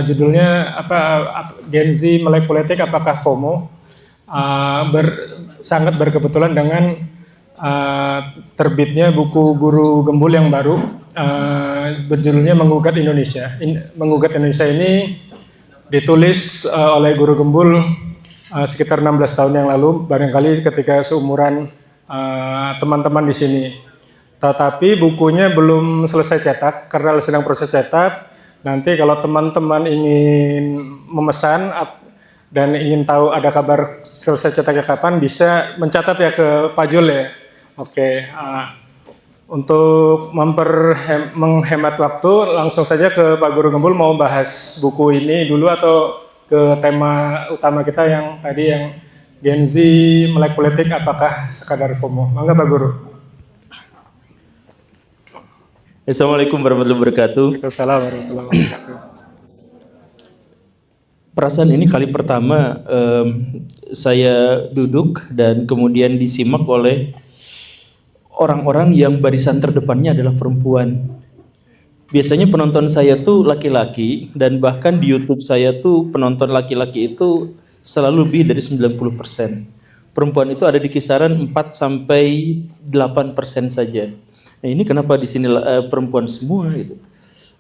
Judulnya Gen Z melek politik apakah FOMO? Sangat berkebetulan dengan terbitnya buku Guru Gembul yang baru, berjudulnya Menggugat Indonesia. Menggugat Indonesia ini ditulis oleh Guru Gembul sekitar 16 tahun yang lalu, barangkali ketika seumuran teman-teman di sini. Tetapi bukunya belum selesai cetak karena sedang proses cetak. Nanti kalau teman-teman ingin memesan dan ingin tahu ada kabar selesai cetaknya kapan, bisa mencatat ya ke Pak Jul ya. Oke, untuk menghemat waktu, langsung saja ke Pak Guru Gembul. Mau bahas buku ini dulu atau ke tema utama kita yang tadi yang Gen Z melek politik apakah sekadar FOMO? Mangga Pak Guru. Assalamualaikum warahmatullahi wabarakatuh. Waalaikumsalam warahmatullahi wabarakatuh. Perasaan ini kali pertama saya duduk dan kemudian disimak oleh orang-orang yang barisan terdepannya adalah perempuan. Biasanya penonton saya tuh laki-laki dan bahkan di YouTube saya tuh penonton laki-laki itu selalu lebih dari 90%. Perempuan itu ada di kisaran 4-8% saja. Nah ini kenapa di sini perempuan semua gitu?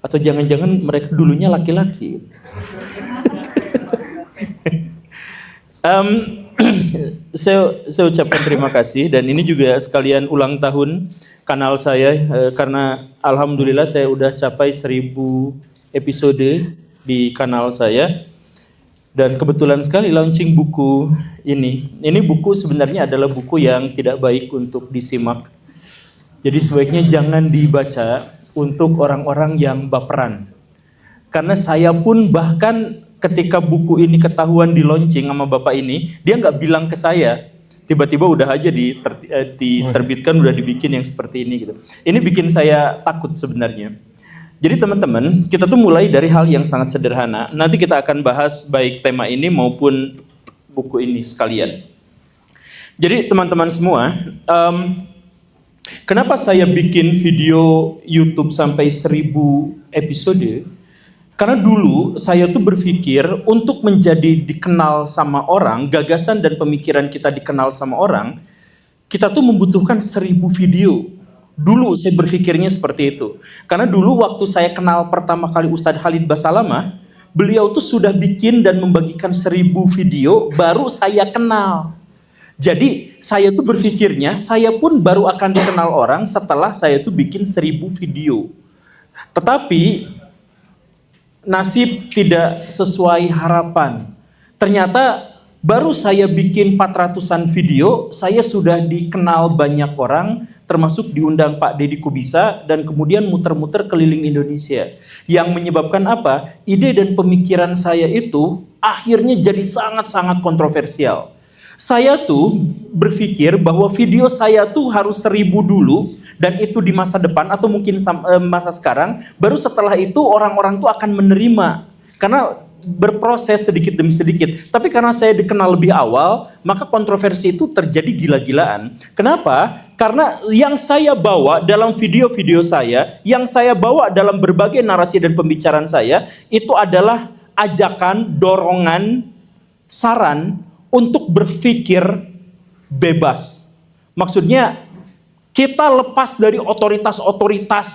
Atau jangan-jangan mereka dulunya laki-laki? Saya ucapkan terima kasih dan ini juga sekalian ulang tahun kanal saya karena alhamdulillah saya udah capai 1000 episode di kanal saya dan kebetulan sekali launching buku ini. Ini buku sebenarnya adalah buku yang tidak baik untuk disimak. Jadi sebaiknya jangan dibaca untuk orang-orang yang baperan. Karena saya pun bahkan ketika buku ini ketahuan di launching sama bapak ini, dia nggak bilang ke saya. Tiba-tiba udah aja diterbitkan, udah dibikin yang seperti ini gitu. Ini bikin saya takut sebenarnya. Jadi teman-teman, kita tuh mulai dari hal yang sangat sederhana. Nanti kita akan bahas baik tema ini maupun buku ini sekalian. Jadi teman-teman semua, kenapa saya bikin video YouTube sampai 1000 episode? Karena dulu saya tuh berpikir untuk menjadi dikenal sama orang, gagasan dan pemikiran kita dikenal sama orang, kita tuh membutuhkan 1000 video. Dulu saya berpikirnya seperti itu. Karena dulu waktu saya kenal pertama kali Ustadz Khalid Basalamah, beliau tuh sudah bikin dan membagikan 1000 video baru saya kenal. Jadi saya tuh berpikirnya saya pun baru akan dikenal orang setelah saya tuh bikin 1000 video. Tetapi nasib tidak sesuai harapan. Ternyata baru saya bikin 400-an video, saya sudah dikenal banyak orang, termasuk diundang Pak Deddy Kubisa dan kemudian muter-muter keliling Indonesia. Yang menyebabkan apa? Ide dan pemikiran saya itu akhirnya jadi sangat-sangat kontroversial. Saya tuh berpikir bahwa video saya tuh harus 1000 dulu dan itu di masa depan atau mungkin masa sekarang, baru setelah itu orang-orang tuh akan menerima karena berproses sedikit demi sedikit. Tapi karena saya dikenal lebih awal, maka kontroversi itu terjadi gila-gilaan. Kenapa? Karena yang saya bawa dalam video-video saya, yang saya bawa dalam berbagai narasi dan pembicaraan saya, itu adalah ajakan, dorongan, saran untuk berpikir bebas. Maksudnya kita lepas dari otoritas-otoritas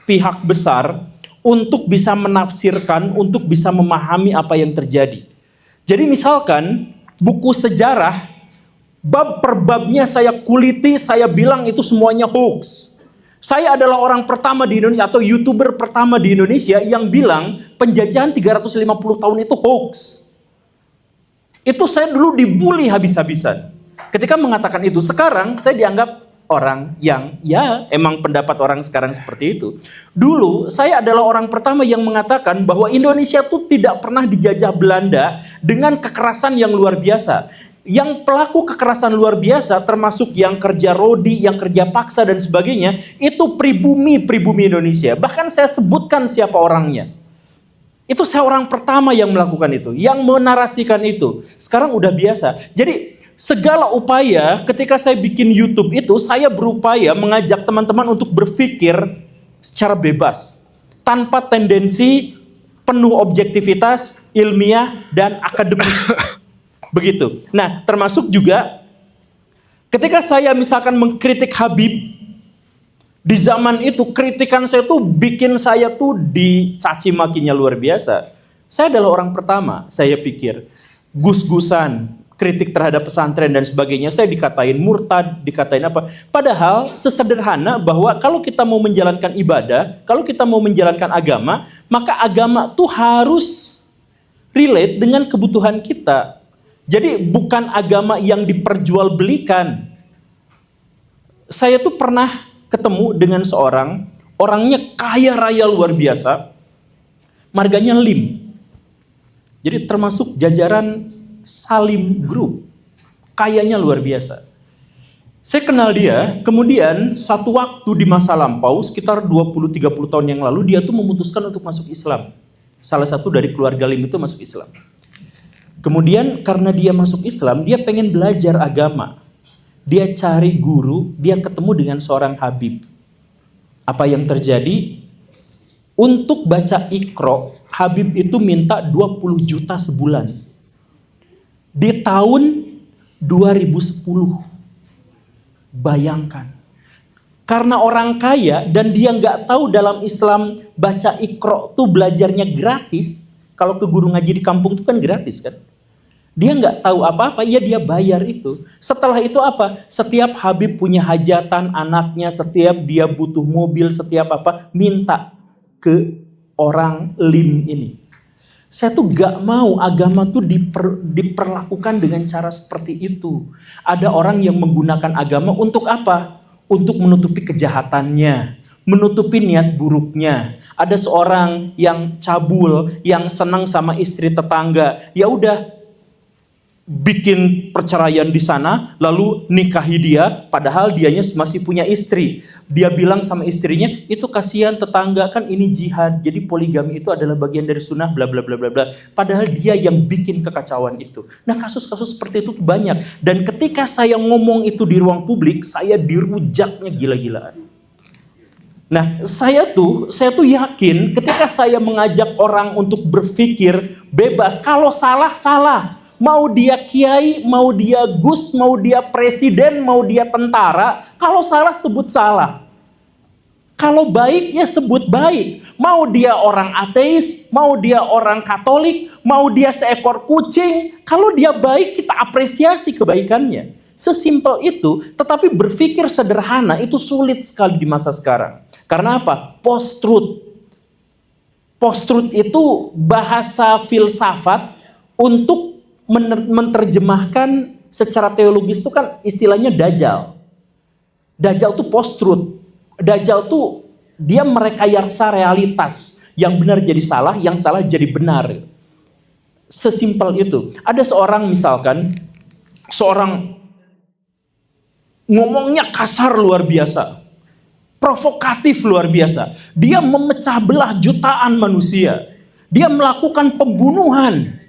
pihak besar untuk bisa menafsirkan, untuk bisa memahami apa yang terjadi. Jadi misalkan buku sejarah, bab per babnya saya kuliti, saya bilang itu semuanya hoax. Saya adalah orang pertama di Indonesia atau YouTuber pertama di Indonesia yang bilang penjajahan 350 tahun itu hoax. Itu saya dulu dibully habis-habisan. Ketika mengatakan itu, sekarang saya dianggap orang yang ya emang pendapat orang sekarang seperti itu. Dulu saya adalah orang pertama yang mengatakan bahwa Indonesia tuh tidak pernah dijajah Belanda dengan kekerasan yang luar biasa. Yang pelaku kekerasan luar biasa termasuk yang kerja rodi, yang kerja paksa dan sebagainya, itu pribumi Indonesia. Bahkan saya sebutkan siapa orangnya. Itu saya orang pertama yang melakukan itu, yang menarasikan itu. Sekarang udah biasa. Jadi segala upaya ketika saya bikin YouTube itu, saya berupaya mengajak teman-teman untuk berpikir secara bebas. Tanpa tendensi penuh objektivitas, ilmiah, dan akademik. Begitu. Nah, termasuk juga ketika saya misalkan mengkritik Habib, di zaman itu kritikan saya tuh bikin saya tuh dicaci makinya luar biasa. Saya adalah orang pertama, saya pikir, gus-gusan, kritik terhadap pesantren dan sebagainya, saya dikatain murtad, dikatain apa. Padahal sesederhana bahwa kalau kita mau menjalankan ibadah, kalau kita mau menjalankan agama, maka agama tuh harus relate dengan kebutuhan kita. Jadi bukan agama yang diperjualbelikan. Saya tuh pernah ketemu dengan seorang, orangnya kaya raya luar biasa, marganya Lim. Jadi termasuk jajaran Salim Group, kayanya luar biasa. Saya kenal dia, kemudian satu waktu di masa lampau, sekitar 20-30 tahun yang lalu, dia tuh memutuskan untuk masuk Islam. Salah satu dari keluarga Lim itu masuk Islam. Kemudian karena dia masuk Islam, dia pengen belajar agama. Dia cari guru, dia ketemu dengan seorang Habib. Apa yang terjadi? Untuk baca Iqra, Habib itu minta 20 juta sebulan. Di tahun 2010. Bayangkan. Karena orang kaya dan dia nggak tahu dalam Islam baca Iqra tuh belajarnya gratis. Kalau ke guru ngaji di kampung itu kan gratis kan. Dia nggak tahu apa-apa, ya dia bayar itu. Setelah itu apa? Setiap Habib punya hajatan anaknya, setiap dia butuh mobil, setiap apa, minta ke orang Lim ini. Saya tuh gak mau agama tuh diperlakukan dengan cara seperti itu. Ada orang yang menggunakan agama untuk apa? Untuk menutupi kejahatannya, menutupi niat buruknya. Ada seorang yang cabul, yang senang sama istri tetangga. Ya udah, bikin perceraian di sana, lalu nikahi dia, padahal dianya masih punya istri. Dia bilang sama istrinya, itu kasihan tetangga, kan ini jihad, jadi poligami itu adalah bagian dari sunnah, bla bla bla bla bla. Padahal dia yang bikin kekacauan itu. Nah, kasus-kasus seperti itu banyak. Dan ketika saya ngomong itu di ruang publik, saya dirujaknya gila-gilaan. Nah, saya tuh yakin ketika saya mengajak orang untuk berpikir bebas, kalau salah, salah. Mau dia kiai, mau dia gus, mau dia presiden, mau dia tentara, kalau salah sebut salah. Kalau baik ya sebut baik. Mau dia orang ateis, mau dia orang Katolik, mau dia seekor kucing, kalau dia baik kita apresiasi kebaikannya. Sesimpel itu, tetapi berpikir sederhana itu sulit sekali di masa sekarang. Karena apa? Post-truth. Post-truth itu bahasa filsafat untuk menerjemahkan secara teologis itu kan istilahnya dajjal. Dajjal itu post-truth. Dajjal itu dia merekayasa realitas. Yang benar jadi salah, yang salah jadi benar. Sesimpel itu. Ada seorang misalkan, seorang ngomongnya kasar luar biasa. Provokatif luar biasa. Dia memecah belah jutaan manusia. Dia melakukan pembunuhan.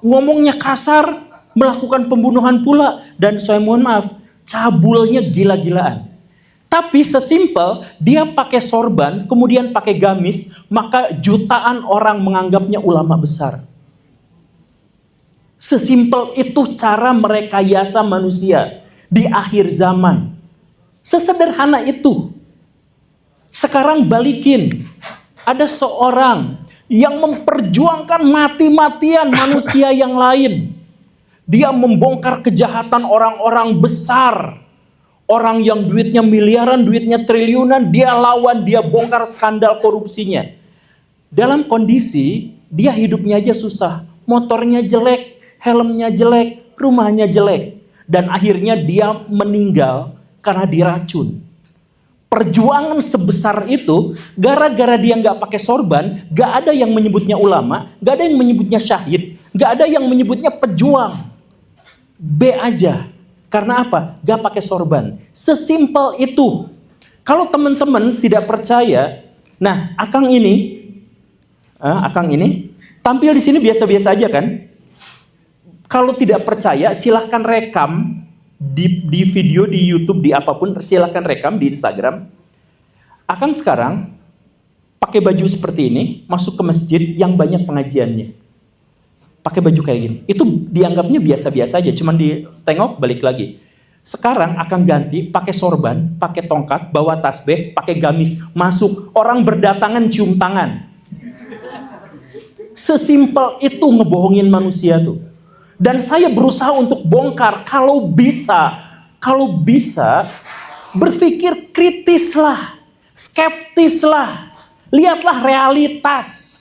Ngomongnya kasar, melakukan pembunuhan pula, dan saya mohon maaf, cabulnya gila-gilaan. Tapi sesimpel dia pakai sorban, kemudian pakai gamis, maka jutaan orang menganggapnya ulama besar. Sesimpel itu cara merekayasa manusia di akhir zaman. Sesederhana itu. Sekarang balikin, ada seorang yang memperjuangkan mati-matian manusia yang lain. Dia membongkar kejahatan orang-orang besar. Orang yang duitnya miliaran, duitnya triliunan, dia lawan, dia bongkar skandal korupsinya. Dalam kondisi, dia hidupnya aja susah. Motornya jelek, helmnya jelek, rumahnya jelek. Dan akhirnya dia meninggal karena diracun. Perjuangan sebesar itu, gara-gara dia nggak pakai sorban, nggak ada yang menyebutnya ulama, nggak ada yang menyebutnya syahid, nggak ada yang menyebutnya pejuang. B aja. Karena apa? Nggak pakai sorban. Sesimpel itu. Kalau teman-teman tidak percaya, nah Akang ini tampil di sini biasa-biasa aja kan? Kalau tidak percaya, silahkan rekam. Di video, di YouTube, di apapun, silahkan rekam di Instagram. Akang sekarang pakai baju seperti ini, masuk ke masjid yang banyak pengajiannya. Pakai baju kayak gini. Itu dianggapnya biasa-biasa aja, cuman ditengok balik lagi. Sekarang akan ganti pakai sorban, pakai tongkat, bawa tasbih, pakai gamis, masuk. Orang berdatangan cium tangan. Sesimpel itu ngebohongin manusia tuh. Dan saya berusaha untuk bongkar, kalau bisa, berpikir kritislah, skeptislah, lihatlah realitas.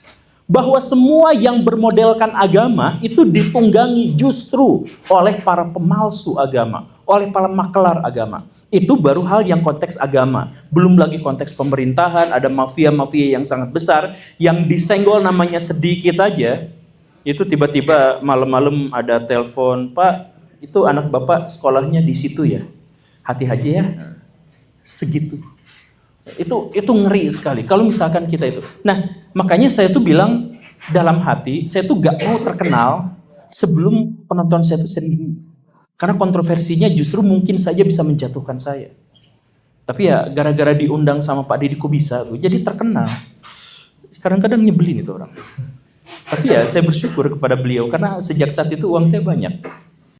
Bahwa semua yang bermodelkan agama itu ditunggangi justru oleh para pemalsu agama, oleh para makelar agama. Itu baru hal yang konteks agama. Belum lagi konteks pemerintahan, ada mafia-mafia yang sangat besar, yang disenggol namanya sedikit aja, itu tiba-tiba malam-malam ada telepon, Pak, itu anak Bapak sekolahnya di situ ya, hati-hati ya, segitu. Itu ngeri sekali kalau misalkan kita itu. Nah, makanya saya tuh bilang dalam hati, saya tuh gak mau terkenal sebelum penonton saya tuh 1.000. Karena kontroversinya justru mungkin saja bisa menjatuhkan saya. Tapi ya gara-gara diundang sama Pak Deddy kok bisa tuh, jadi terkenal. Kadang-kadang nyebelin itu orang. Tapi ya saya bersyukur kepada beliau karena sejak saat itu uang saya banyak.